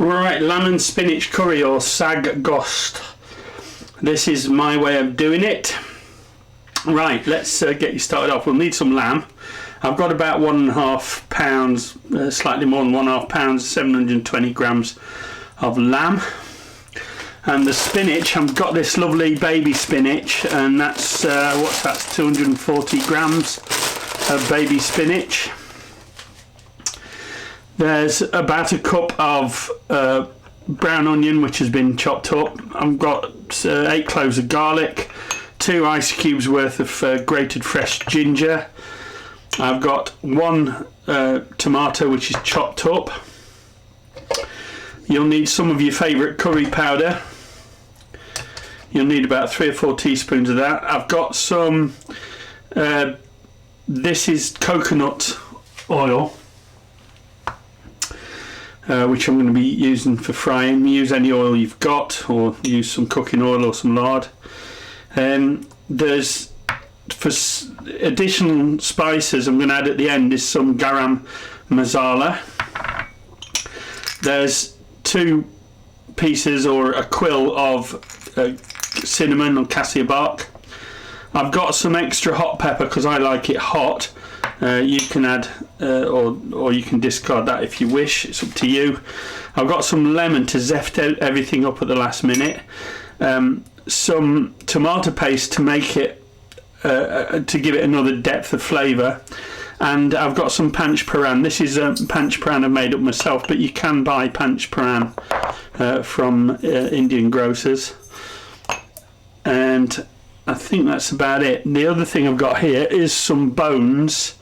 Right, lamb and spinach curry or Saag Gosht. This is my way of doing it. Right, let's get you started off. We'll need some lamb. I've got about 1.5 pounds, slightly more than 1.5 pounds, 720 grams of lamb. And the spinach, I've got this lovely baby spinach, and that's 240 grams of baby spinach. There's about a cup of brown onion which has been chopped up. I've got 8 cloves of garlic, 2 ice cubes worth of grated fresh ginger. I've got 1 tomato which is chopped up. You'll need some of your favourite curry powder. You'll need about 3 or 4 teaspoons of that. I've got some, this is coconut oil, which I'm going to be using for frying. Use any oil you've got, or use some cooking oil or some lard. There's, for additional spices I'm going to add at the end, is some garam masala. There's 2 pieces or a quill of cinnamon or cassia bark. I've got some extra hot pepper because I like it hot. You can add or you can discard that if you wish, it's up to you. I've got some lemon to zest everything up at the last minute. Some tomato paste to make it to give it another depth of flavour, and I've got some panch paran. This is panch paran I've made up myself, but you can buy panch paran from Indian grocers. And I think that's about it. The other thing I've got here is some bones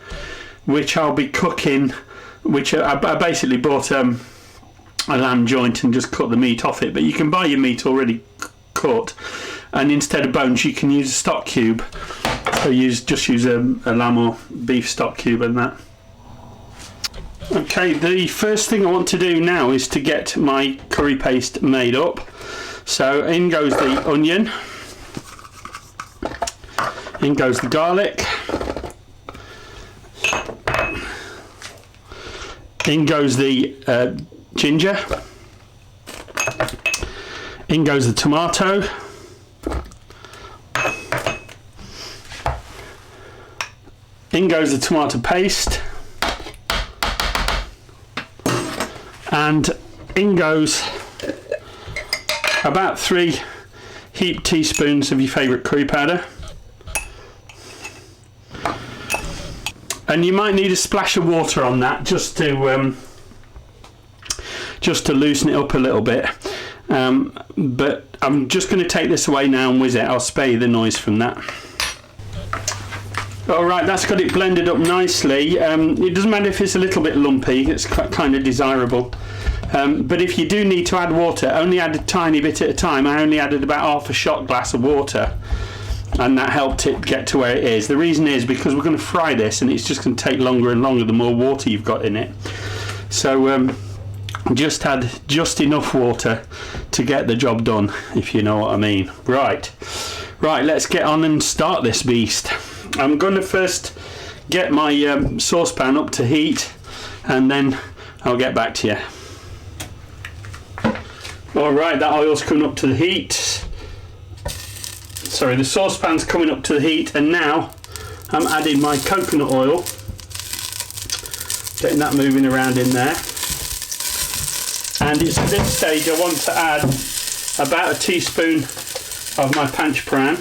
which I'll be cooking, which I basically bought a lamb joint and just cut the meat off it, but you can buy your meat already cut, and instead of bones you can use a stock cube. So just use a lamb or beef stock cube and that. Okay, the first thing I want to do now is to get my curry paste made up. So in goes the onion, in goes the garlic, in goes the ginger, in goes the tomato, in goes the tomato paste, and in goes about 3 heaped teaspoons of your favourite curry powder. And you might need a splash of water on that just to loosen it up a little bit. But I'm just going to take this away now and whiz it. I'll spare you the noise from that. Alright, that's got it blended up nicely. It doesn't matter if it's a little bit lumpy, it's kind of desirable. But if you do need to add water, only add a tiny bit at a time. I only added about half a shot glass of water, and that helped it get to where it is. The reason is because we're going to fry this, and it's just going to take longer and longer the more water you've got in it. So just add just enough water to get the job done, if you know what I mean. Right, let's get on and start this beast. I'm going to first get my saucepan up to heat, and then I'll get back to you. Alright, that oil's coming up to the heat. Sorry, the saucepan's coming up to the heat, and now I'm adding my coconut oil, getting that moving around in there. And it's at this stage I want to add about a teaspoon of my panch paran,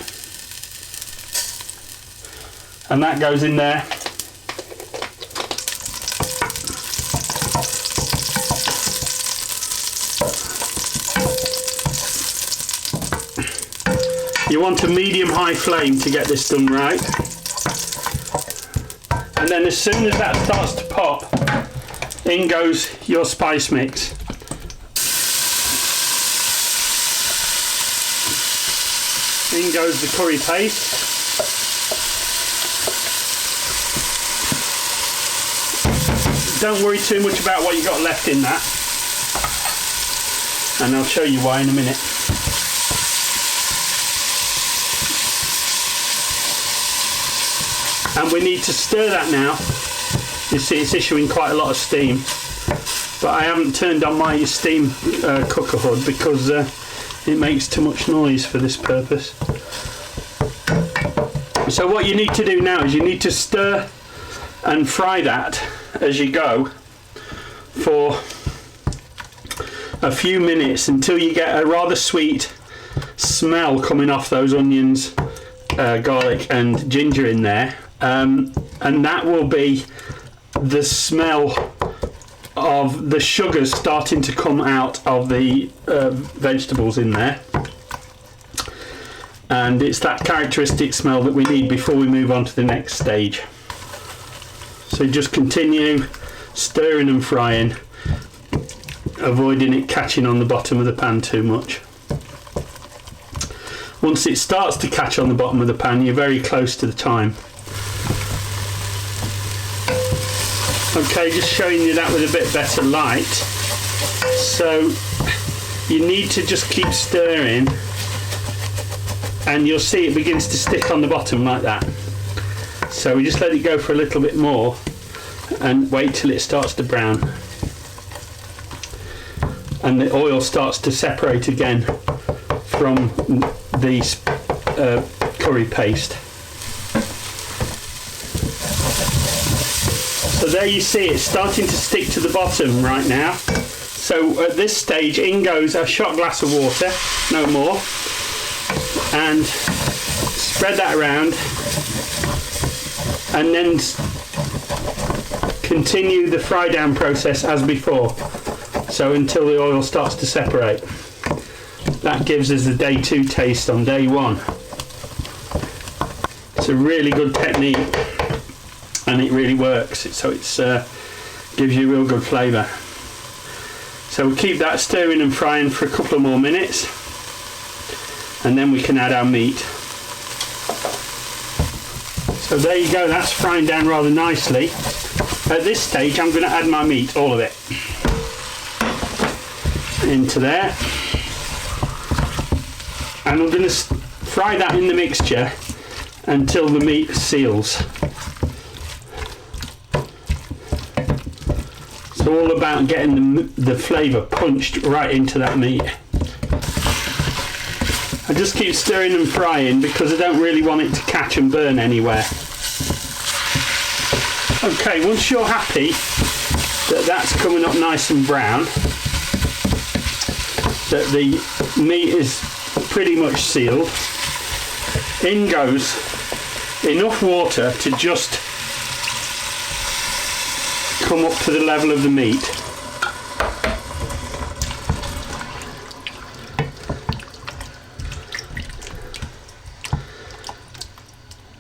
and that goes in there. You want a medium-high flame to get this done right. And then as soon as that starts to pop, in goes your spice mix. In goes the curry paste. Don't worry too much about what you got left in that, and I'll show you why in a minute. And we need to stir that now. You see it's issuing quite a lot of steam. but I haven't turned on my steam cooker hood because it makes too much noise for this purpose. So what you need to do now is you need to stir and fry that as you go for a few minutes until you get a rather sweet smell coming off those onions, garlic and ginger in there, and that will be the smell of the sugars starting to come out of the vegetables in there, and it's that characteristic smell that we need before we move on to the next stage. So just continue stirring and frying, avoiding it catching on the bottom of the pan too much. Once it starts to catch on the bottom of the pan, you're very close to the time. Okay, just showing you that with a bit better light. So you need to just keep stirring, and you'll see it begins to stick on the bottom like that. So we just let it go for a little bit more and wait till it starts to brown, and the oil starts to separate again from the curry paste. So there you see it's starting to stick to the bottom right now. So at this stage in goes a shot glass of water, no more, and spread that around, and then continue the fry down process as before, so until the oil starts to separate. That gives us the day 2 taste on day 1. It's a really good technique and it really works, so it's gives you real good flavour. So we'll keep that stirring and frying for a couple of more minutes, and then we can add our meat. So there you go, that's frying down rather nicely. At this stage I'm going to add my meat, all of it, into there, and I'm going to fry that in the mixture until the meat seals. It's all about getting the flavour punched right into that meat. I just keep stirring and frying because I don't really want it to catch and burn anywhere. Okay, once you're happy that that's coming up nice and brown, that the meat is pretty much sealed, in goes enough water to just come up to the level of the meat.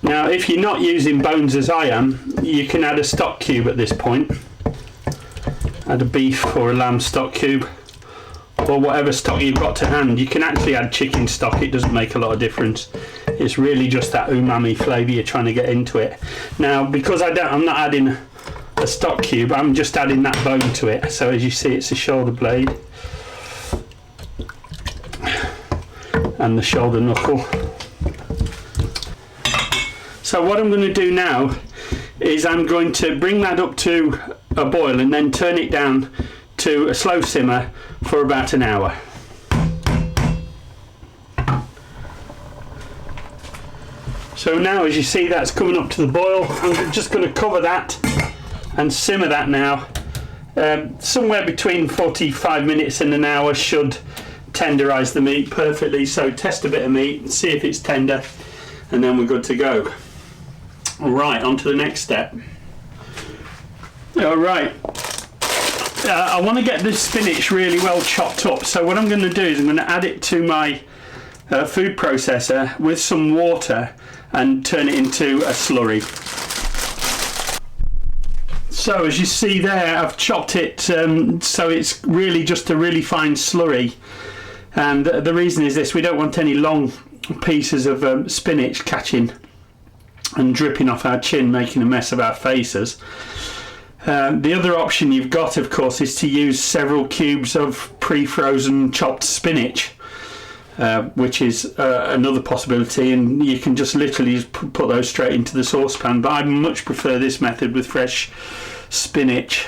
Now if you're not using bones as I am, you can add a stock cube at this point. Add a beef or a lamb stock cube, or whatever stock you've got to hand. You can actually add chicken stock, it doesn't make a lot of difference. It's really just that umami flavour you're trying to get into it. Now because I'm not adding a stock cube, I'm just adding that bone to it. So as you see, it's a shoulder blade and the shoulder knuckle. So what I'm going to do now is I'm going to bring that up to a boil and then turn it down to a slow simmer for about an hour. So now as you see, that's coming up to the boil. I'm just going to cover that and simmer that now. Somewhere between 45 minutes and an hour should tenderise the meat perfectly. So test a bit of meat and see if it's tender, and then we're good to go. Alright, on to the next step. Alright, I want to get this spinach really well chopped up, so what I'm going to do is I'm going to add it to my food processor with some water and turn it into a slurry. So as you see there, I've chopped it so it's really just a really fine slurry, and the reason is this: we don't want any long pieces of spinach catching and dripping off our chin, making a mess of our faces. The other option you've got, of course, is to use several cubes of pre-frozen chopped spinach, which is another possibility, and you can just literally put those straight into the saucepan, but I much prefer this method with fresh spinach.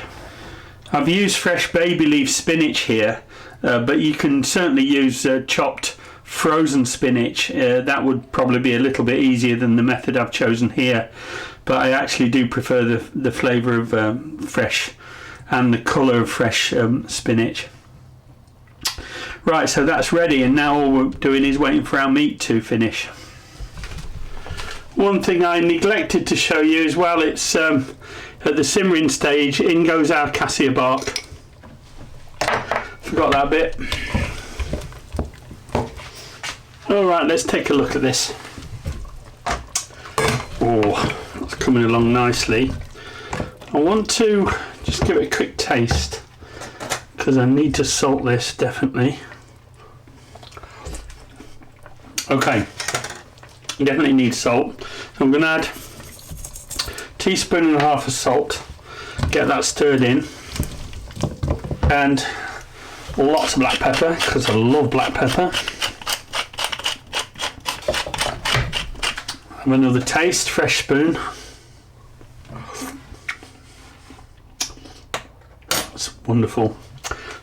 I've used fresh baby leaf spinach here, but you can certainly use chopped frozen spinach. That would probably be a little bit easier than the method I've chosen here, but I actually do prefer the flavour of fresh and the colour of fresh spinach. Right, so that's ready, and now all we're doing is waiting for our meat to finish. One thing I neglected to show you as well, it's at the simmering stage, in goes our cassia bark. Forgot that bit. Alright, let's take a look at this. Oh, it's coming along nicely. I want to just give it a quick taste, because I need to salt this definitely. Okay, definitely need salt. So I'm going to add a teaspoon and a half of salt, get that stirred in, and lots of black pepper, because I love black pepper. Have another taste, fresh spoon. That's wonderful.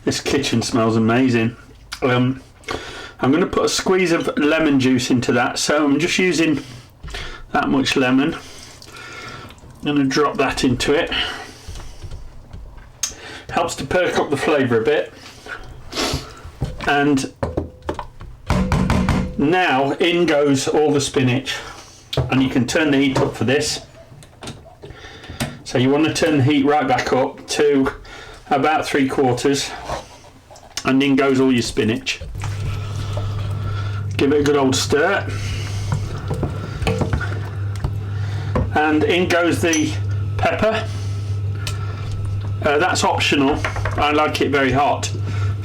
This kitchen smells amazing. I'm going to put a squeeze of lemon juice into that, so I'm just using that much lemon. I'm going to drop that into it. Helps to perk up the flavour a bit. And now in goes all the spinach, and you can turn the heat up for this. So you want to turn the heat right back up to about 3/4, and in goes all your spinach. Give it a good old stir, and in goes the pepper. That's optional. I like it very hot,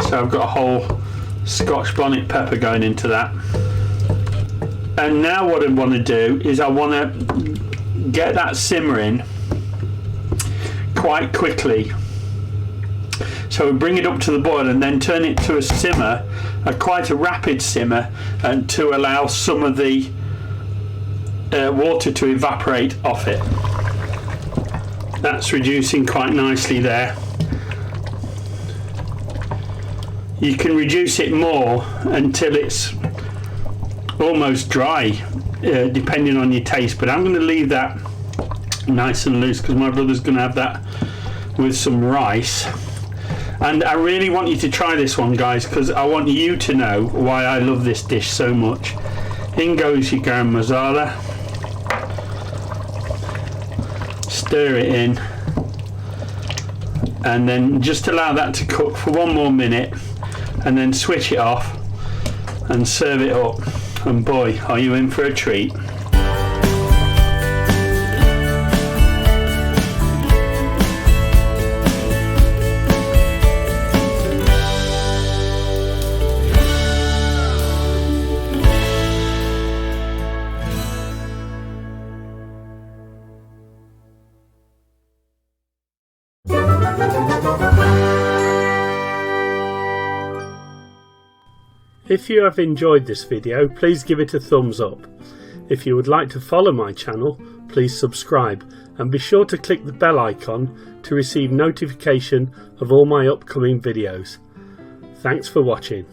so I've got a whole Scotch bonnet pepper going into that. And now what I want to do is I want to get that simmering quite quickly. So we bring it up to the boil and then turn it to a simmer, quite a rapid simmer, and to allow some of the water to evaporate off it. That's reducing quite nicely there. You can reduce it more until it's almost dry, depending on your taste, but I'm going to leave that nice and loose because my brother's going to have that with some rice. And I really want you to try this one, guys, because I want you to know why I love this dish so much. In goes your garam masala. Stir it in, and then just allow that to cook for 1 more minute, and then switch it off and serve it up. And boy, are you in for a treat. If you have enjoyed this video, please give it a thumbs up. If you would like to follow my channel, please subscribe and be sure to click the bell icon to receive notification of all my upcoming videos. Thanks for watching.